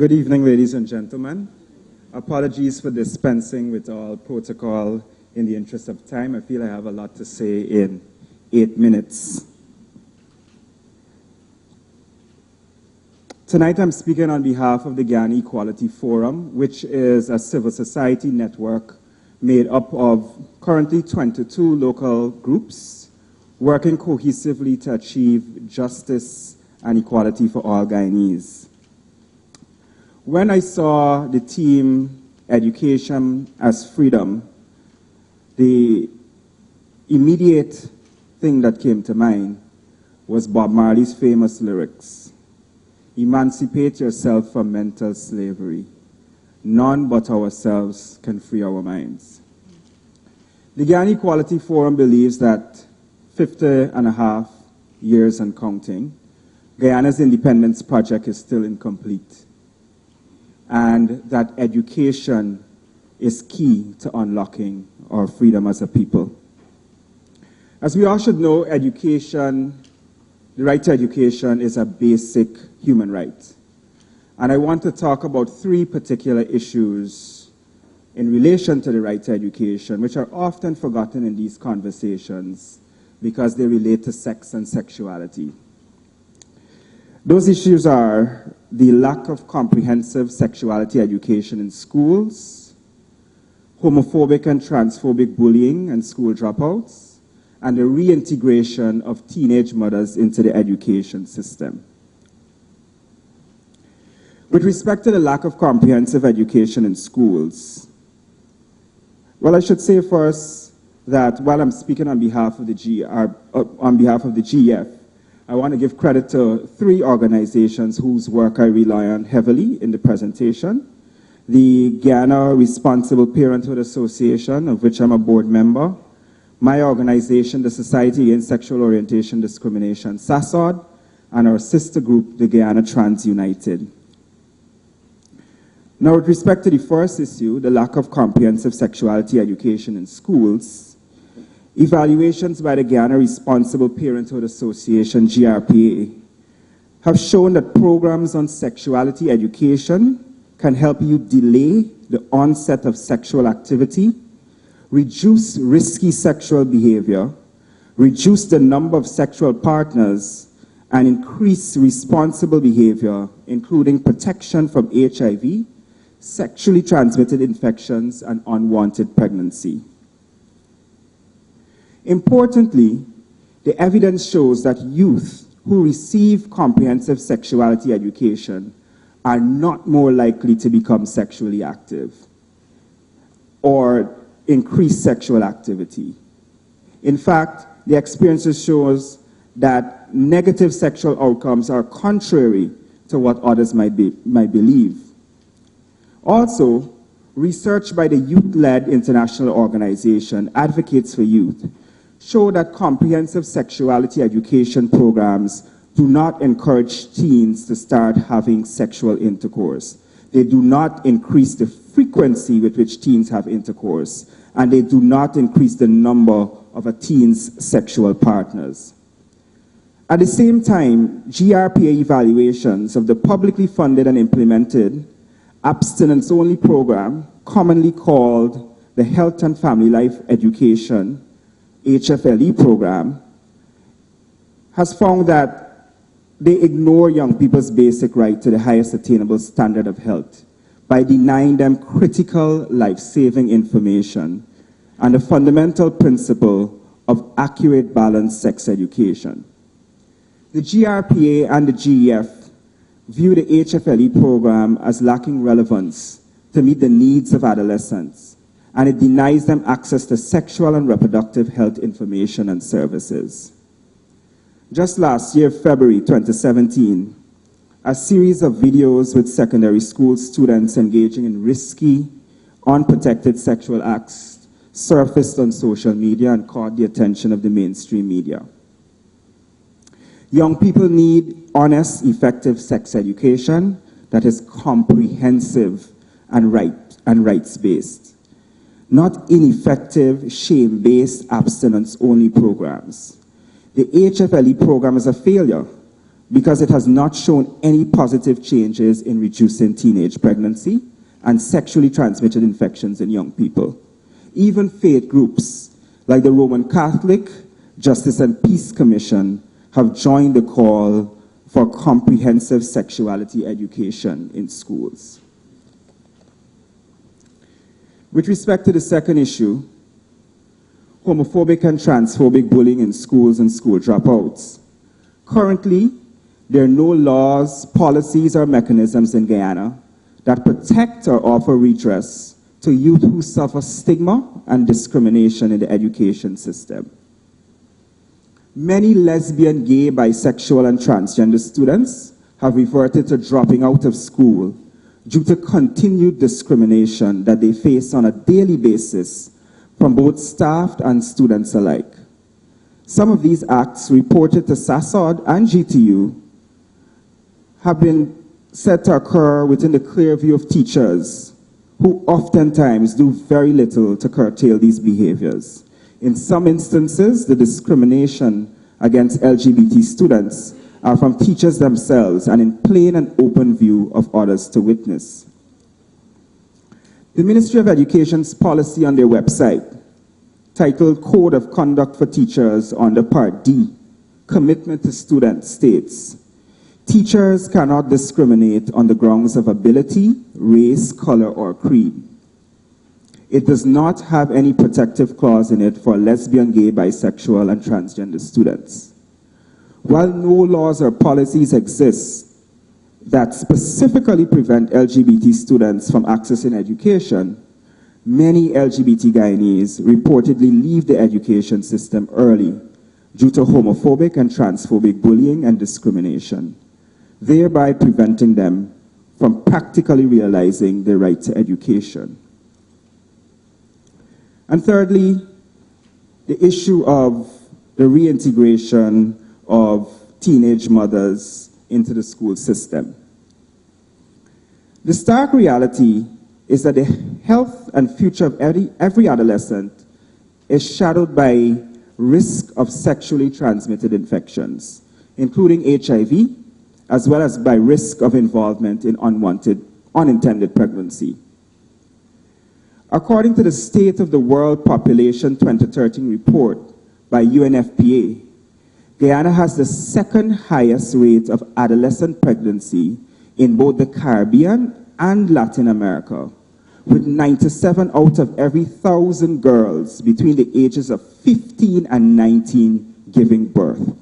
Good evening, ladies and gentlemen. Apologies for dispensing with all protocol in the interest of time. I feel I have a lot to say in 8 minutes. Tonight I'm speaking on behalf of the Guyana Equality Forum, which is a civil society network made up of currently 22 local groups working cohesively to achieve justice and equality for all Guyanese. When I saw the theme, Education as Freedom, the immediate thing that came to mind was Bob Marley's famous lyrics, "Emancipate yourself from mental slavery. None but ourselves can free our minds." The Guyana Equality Forum believes that 50.5 years and counting, Guyana's independence project is still incomplete, and that education is key to unlocking our freedom as a people. As we all should know, education, the right to education, is a basic human right. And I want to talk about 3 particular issues in relation to the right to education, which are often forgotten in these conversations because they relate to sex and sexuality. Those issues are the lack of comprehensive sexuality education in schools, homophobic and transphobic bullying and school dropouts, and the reintegration of teenage mothers into the education system. With respect to the lack of comprehensive education in schools, well, I should say first that while I'm speaking on behalf of the GEF, I want to give credit to 3 organizations whose work I rely on heavily in the presentation. The Guyana Responsible Parenthood Association, of which I'm a board member, my organization, the Society Against Sexual Orientation Discrimination, SASOD, and our sister group, the Guyana Trans United. Now, with respect to the first issue, the lack of comprehensive sexuality education in schools, evaluations by the Guyana Responsible Parenthood Association, GRPA, have shown that programs on sexuality education can help you delay the onset of sexual activity, reduce risky sexual behavior, reduce the number of sexual partners, and increase responsible behavior, including protection from HIV, sexually transmitted infections, and unwanted pregnancy. Importantly, the evidence shows that youth who receive comprehensive sexuality education are not more likely to become sexually active or increase sexual activity. In fact, the experiences shows that negative sexual outcomes are contrary to what others might believe. Also, research by the youth-led international organization Advocates for Youth show that comprehensive sexuality education programs do not encourage teens to start having sexual intercourse. They do not increase the frequency with which teens have intercourse, and they do not increase the number of a teen's sexual partners. At the same time, GRPA evaluations of the publicly funded and implemented abstinence-only program, commonly called the Health and Family Life Education HFLE program, has found that they ignore young people's basic right to the highest attainable standard of health by denying them critical life-saving information and the fundamental principle of accurate, balanced sex education. The GRPA and the GEF view the HFLE program as lacking relevance to meet the needs of adolescents, and it denies them access to sexual and reproductive health information and services. Just last year, February 2017, a series of videos with secondary school students engaging in risky, unprotected sexual acts surfaced on social media and caught the attention of the mainstream media. Young people need honest, effective sex education that is comprehensive and rights-based, not ineffective, shame-based, abstinence-only programs. The HFLE program is a failure because it has not shown any positive changes in reducing teenage pregnancy and sexually transmitted infections in young people. Even faith groups like the Roman Catholic Justice and Peace Commission have joined the call for comprehensive sexuality education in schools. With respect to the second issue, homophobic and transphobic bullying in schools and school dropouts. Currently, there are no laws, policies, or mechanisms in Guyana that protect or offer redress to youth who suffer stigma and discrimination in the education system. Many lesbian, gay, bisexual, and transgender students have reverted to dropping out of school due to continued discrimination that they face on a daily basis from both staff and students alike. Some of these acts reported to SASOD and GTU have been said to occur within the clear view of teachers who oftentimes do very little to curtail these behaviors. In some instances, the discrimination against LGBT students are from teachers themselves and in plain and open view of others to witness. The Ministry of Education's policy on their website, titled Code of Conduct for Teachers under Part D, Commitment to Students, states, teachers cannot discriminate on the grounds of ability, race, color, or creed. It does not have any protective clause in it for lesbian, gay, bisexual, and transgender students. While no laws or policies exist that specifically prevent LGBT students from accessing education, many LGBT Guyanese reportedly leave the education system early due to homophobic and transphobic bullying and discrimination, thereby preventing them from practically realizing their right to education. And thirdly, the issue of the reintegration of teenage mothers into the school system. The stark reality is that the health and future of every adolescent is shadowed by risk of sexually transmitted infections, including HIV, as well as by risk of involvement in unintended pregnancy. According to the State of the World Population 2013 report by UNFPA, Guyana has the second highest rate of adolescent pregnancy in both the Caribbean and Latin America, with 97 out of every 1,000 girls between the ages of 15 and 19 giving birth.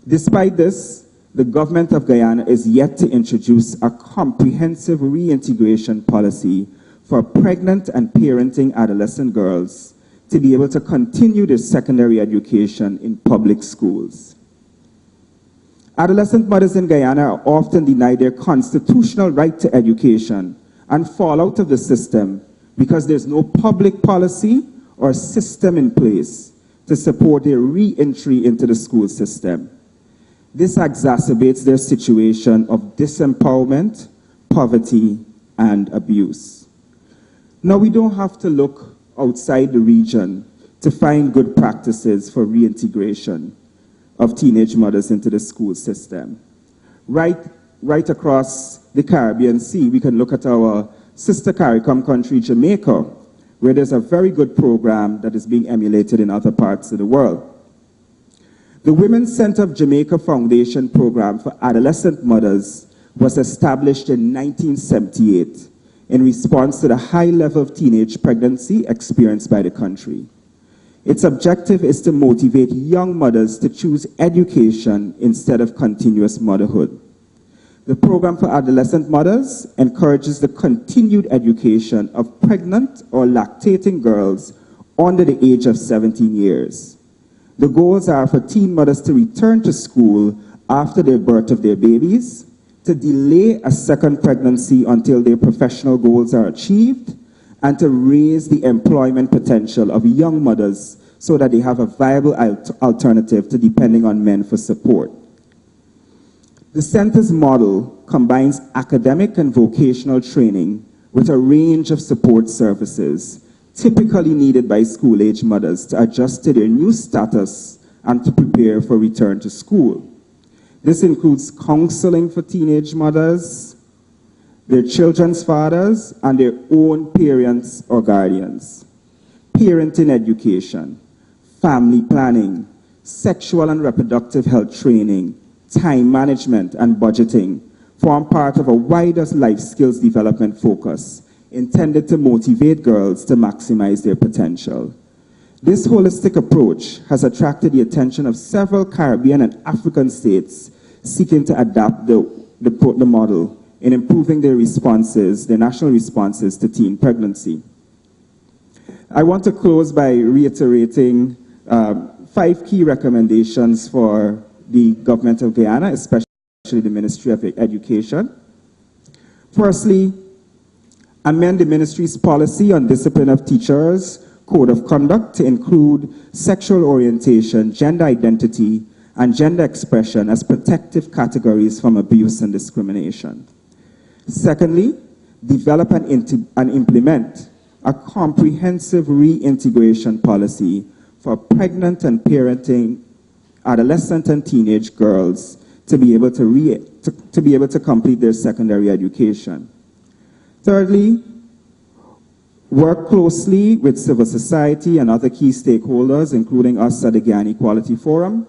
Despite this, the government of Guyana is yet to introduce a comprehensive reintegration policy for pregnant and parenting adolescent girls to be able to continue their secondary education in public schools. Adolescent mothers in Guyana are often denied their constitutional right to education and fall out of the system because there's no public policy or system in place to support their re-entry into the school system. This exacerbates their situation of disempowerment, poverty, and abuse. Now, we don't have to look outside the region to find good practices for reintegration of teenage mothers into the school system. Right across the Caribbean Sea, we can look at our sister CARICOM country, Jamaica, where there's a very good program that is being emulated in other parts of the world. The Women's Center of Jamaica Foundation program for adolescent mothers was established in 1978 in response to the high level of teenage pregnancy experienced by the country. Its objective is to motivate young mothers to choose education instead of continuous motherhood. The program for adolescent mothers encourages the continued education of pregnant or lactating girls under the age of 17 years. The goals are for teen mothers to return to school after the birth of their babies, to delay a second pregnancy until their professional goals are achieved, and to raise the employment potential of young mothers so that they have a viable alternative to depending on men for support. The center's model combines academic and vocational training with a range of support services typically needed by school-age mothers to adjust to their new status and to prepare for return to school. This includes counseling for teenage mothers, their children's fathers, and their own parents or guardians. Parenting education, family planning, sexual and reproductive health training, time management, and budgeting form part of a wider life skills development focus intended to motivate girls to maximize their potential. This holistic approach has attracted the attention of several Caribbean and African states seeking to adapt the model in improving their responses, their national responses to teen pregnancy. I want to close by reiterating 5 key recommendations for the government of Guyana, especially the Ministry of Education. Firstly, amend the ministry's policy on discipline of teachers, code of conduct to include sexual orientation, gender identity, and gender expression as protective categories from abuse and discrimination. Secondly, develop and implement a comprehensive reintegration policy for pregnant and parenting adolescent and teenage girls to be able to complete their secondary education. Thirdly, work closely with civil society and other key stakeholders, including us at the Guyana Equality Forum,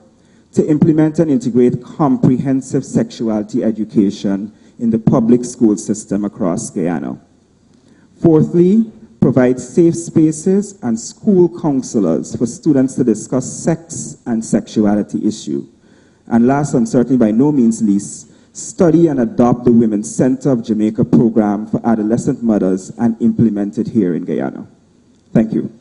to implement and integrate comprehensive sexuality education in the public school system across Guyana. Fourthly, provide safe spaces and school counselors for students to discuss sex and sexuality issues. And last and certainly by no means least, study and adopt the Women's Center of Jamaica program for adolescent mothers and implement it here in Guyana. Thank you.